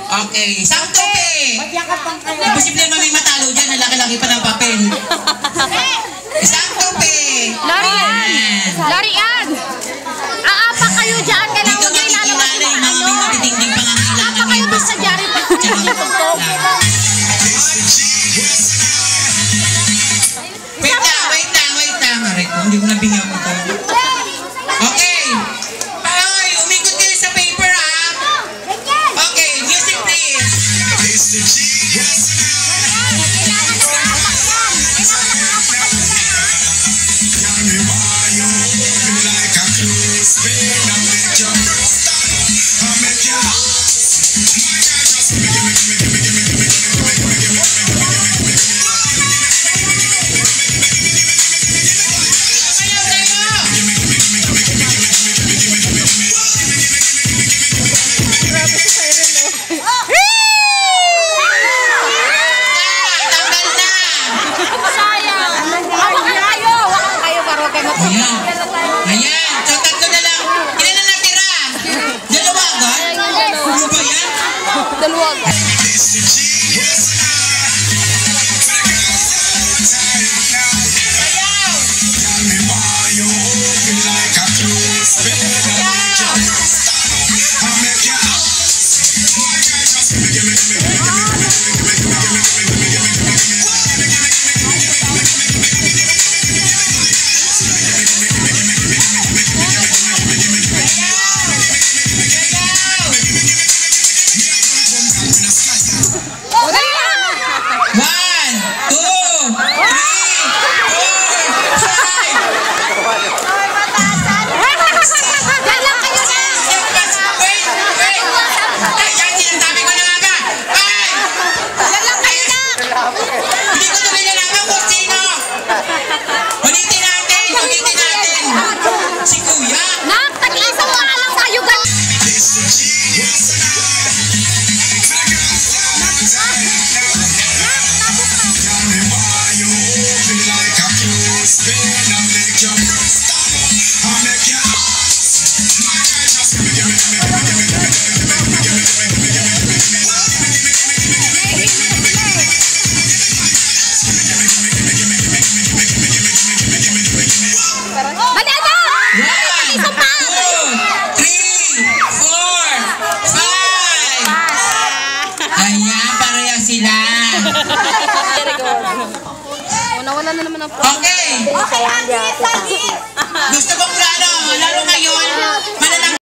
Okay, isang tupi. Posible naman may matalo dyan, nalaki-laki pa ng papel. Isang tupi. Larian! Aapa kayo dyan, kailangan mo yung lalabas yung mga ano. Aapa kayo doon sa jari pa. Wait lang. Hindi ko nabingaw ko to. Okay. Pahoy, umikot kayo sa paper ha. Okay, music please. Ayan, so tatlo na lang. Ilan na natira? Dalawa agad? Ano ba yan? Dalawa agad. Okay. Gusto ko